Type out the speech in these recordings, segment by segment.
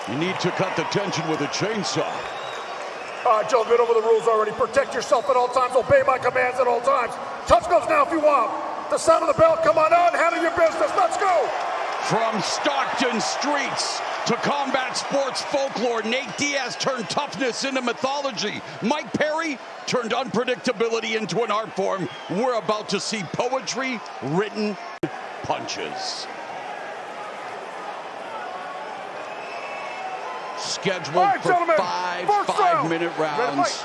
You need to cut the tension with a chainsaw. All right, Joe, been over the rules already. Protect yourself at all times. Obey my commands at all times. Touch gloves now if you want. The sound of the bell, come on out and handle your business. Let's go. From Stockton streets to combat sports folklore, Nate Diaz turned toughness into mythology. Mike Perry turned unpredictability into an art form. We're about to see poetry written punches. Scheduled for five-minute rounds.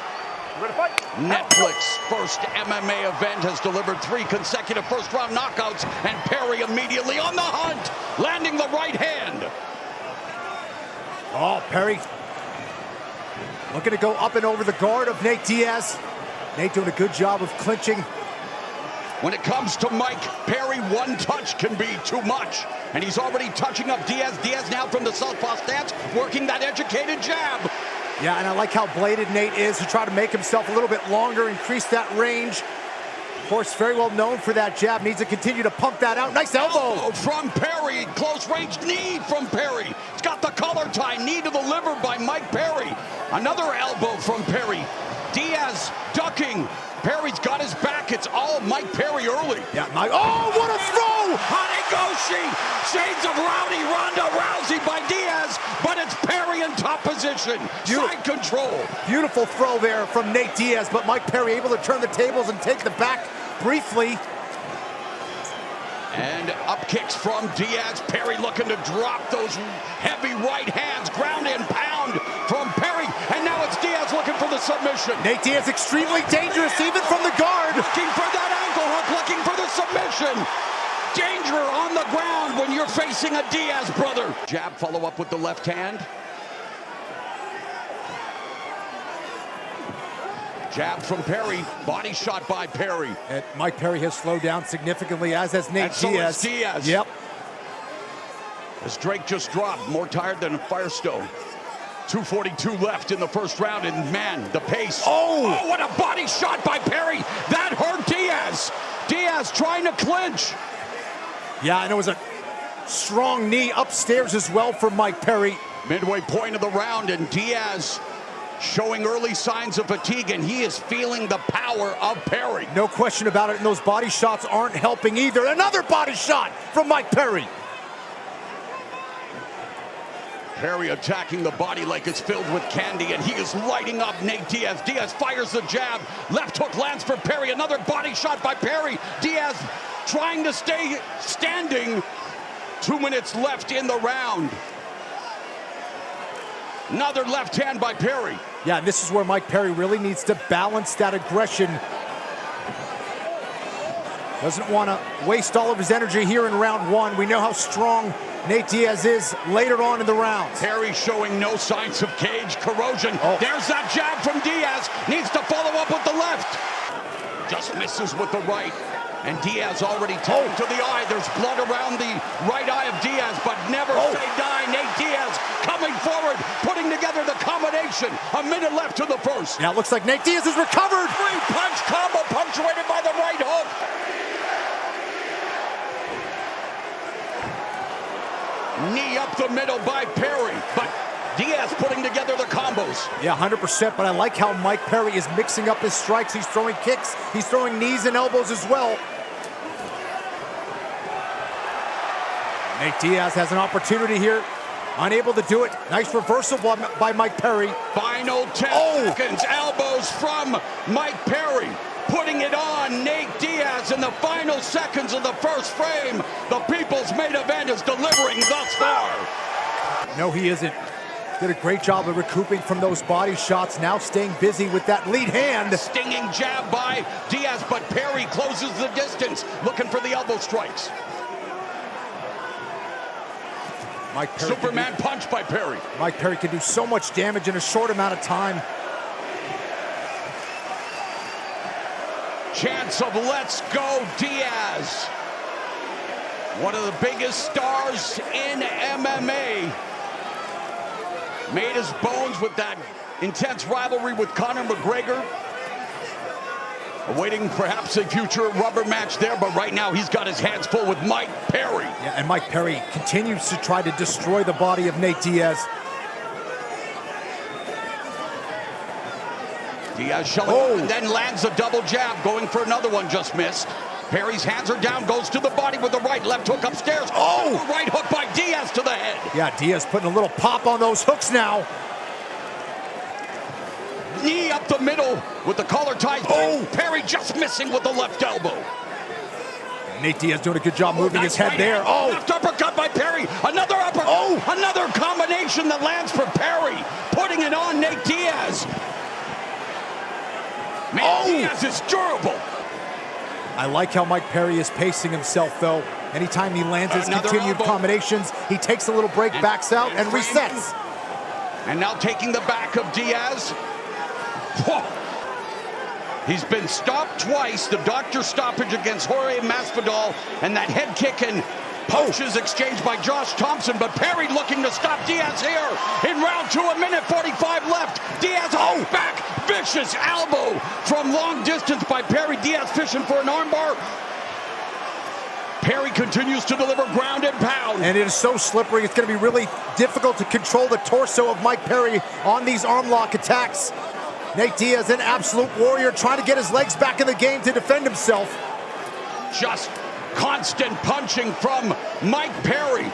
Ready to fight? Netflix first MMA event has delivered 3 consecutive first-round knockouts, and Perry immediately on the hunt, landing the right hand. Oh, Perry looking to go up and over the guard of Nate Diaz. Nate doing a good job of clinching. When it comes to Mike Perry, one touch can be too much. And he's already touching up Diaz. Diaz now from the southpaw stance, working that educated jab. Yeah, and I like how bladed Nate is to try to make himself a little bit longer, increase that range. Of course, very well known for that jab. Needs to continue to pump that out. Nice elbow. From Perry. Close range knee from Perry. It's got the collar tie. Knee to the liver by Mike Perry. Another elbow from Perry. Diaz ducking. Perry's got his back. It's all Mike Perry early. Yeah, Mike. Oh, what a throw! Hanegoshi! Shades of Rowdy Ronda Rousey by Diaz, but it's Perry in top position. Side control. Beautiful throw there from Nate Diaz, but Mike Perry able to turn the tables and take the back briefly. And up kicks from Diaz. Perry looking to drop those heavy right hands. Ground and pound from Perry. And now it's Diaz looking for the submission. Nate Diaz extremely dangerous even from the guard. Looking for that ankle hook, looking for the submission. Danger on the ground when you're facing a Diaz brother. Jab, follow up with the left hand. Jab from Perry, body shot by Perry. And Mike Perry has slowed down significantly, as has Nate Diaz. So Diaz. Yep. As Drake just dropped, more tired than a Firestone. 2:42 left in the first round, and man, the pace. Oh, what a body shot by Perry. That hurt Diaz. Diaz trying to clinch. Yeah, and it was a strong knee upstairs as well for Mike Perry. Midway point of the round, and Diaz showing early signs of fatigue, and he is feeling the power of Perry. No question about it, and those body shots aren't helping either. Another body shot from Mike Perry. Perry attacking the body like it's filled with candy, and he is lighting up Nate Diaz. Diaz fires the jab. Left hook lands for Perry. Another body shot by Perry. Diaz trying to stay standing. 2 minutes left in the round. Another left hand by Perry. Yeah, and this is where Mike Perry really needs to balance that aggression. Doesn't want to waste all of his energy here in round one. We know how strong Nate Diaz is later on in the round. Perry showing no signs of cage corrosion. There's that jab from Diaz. Needs to follow up with the left. Just misses with the right. And Diaz already taken to the eye. There's blood around the right eye of Diaz, but never say die. Nate Diaz coming forward, putting together the combination. A minute left to the first. Now it looks like Nate Diaz has recovered. 3-punch combo punctuated by the right hook. Knee up the middle by Perry, but Diaz putting together the combos. Yeah, 100%, but I like how Mike Perry is mixing up his strikes. He's throwing kicks, he's throwing knees and elbows as well. Nate Diaz has an opportunity here, unable to do it. Nice reversal by Mike Perry. Final 10 seconds, elbows from Mike Perry. Putting it on Nate Diaz in the final seconds of the first frame. The people's main event is delivering thus far. No, he isn't. Did a great job of recouping from those body shots. Now staying busy with that lead hand. Stinging jab by Diaz, but Perry closes the distance, looking for the elbow strikes. Mike Perry Superman punch by Perry. Mike Perry can do so much damage in a short amount of time. Chance of let's go Diaz. One of the biggest stars in MMA. Made his bones with that intense rivalry with Conor McGregor. Awaiting perhaps a future rubber match there, but right now he's got his hands full with Mike Perry. Yeah, and Mike Perry continues to try to destroy the body of Nate Diaz. Diaz shelling and then lands a double jab, going for another one, just missed. Perry's hands are down, goes to the body with the right, left hook upstairs. Right hook by Diaz to the head. Yeah, Diaz putting a little pop on those hooks now. Knee up the middle with the collar tied. Perry just missing with the left elbow. Nate Diaz doing a good job moving his head there. Left uppercut by Perry. Another uppercut. Another combination that lands for Perry. Putting it on Nate Diaz. Man, Diaz is durable. I like how Mike Perry is pacing himself, though. Anytime he lands his continued combinations, he takes a little break, backs out, and resets. And now taking the back of Diaz. Whoa. He's been stopped twice. The doctor stoppage against Jorge Masvidal, and that head kick and punches exchanged by Josh Thompson. But Perry looking to stop Diaz here in round 2, a minute 45 left. Diaz back, vicious elbow from long distance by Perry. Diaz fishing for an armbar. Perry continues to deliver ground and pound. And it is so slippery, it's going to be really difficult to control the torso of Mike Perry on these arm lock attacks. Nate Diaz, an absolute warrior, trying to get his legs back in the game to defend himself. Just constant punching from Mike Perry.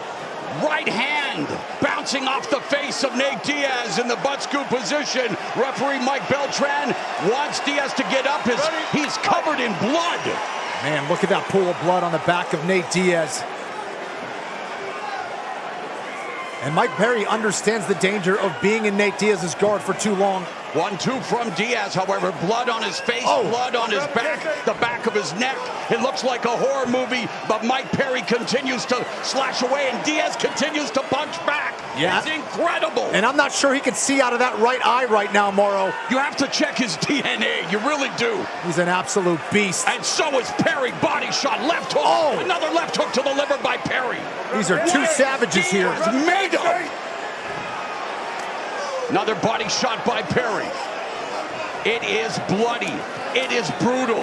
Right hand bouncing off the face of Nate Diaz in the butt scoop position. Referee Mike Beltran wants Diaz to get up. He's covered in blood. Man, look at that pool of blood on the back of Nate Diaz. And Mike Perry understands the danger of being in Nate Diaz's guard for too long. 1-2 from Diaz, however, blood on his face, blood on his back, the back of his neck. It looks like a horror movie, but Mike Perry continues to slash away, and Diaz continues to punch back. Yeah. It's incredible. And I'm not sure he can see out of that right eye right now, Morrow. You have to check his DNA, you really do. He's an absolute beast. And so is Perry, body shot, left hook. Another left hook to the liver by Perry. These are two savages here. Diaz made up. Another body shot by Perry. It is bloody. It is brutal.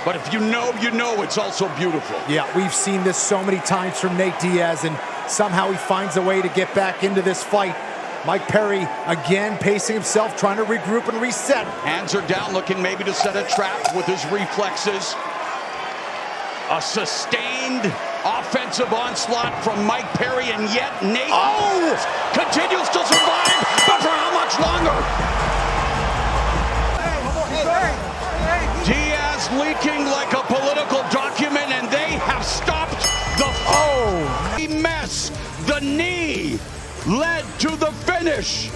But if you know, you know it's also beautiful. Yeah, we've seen this so many times from Nate Diaz, and somehow he finds a way to get back into this fight. Mike Perry, again, pacing himself, trying to regroup and reset. Hands are down, looking maybe to set a trap with his reflexes. A sustained offensive onslaught from Mike Perry, and yet Nate continues to survive, but for how much longer? Diaz leaking like a political document, and they have stopped the mess. The knee led to the finish.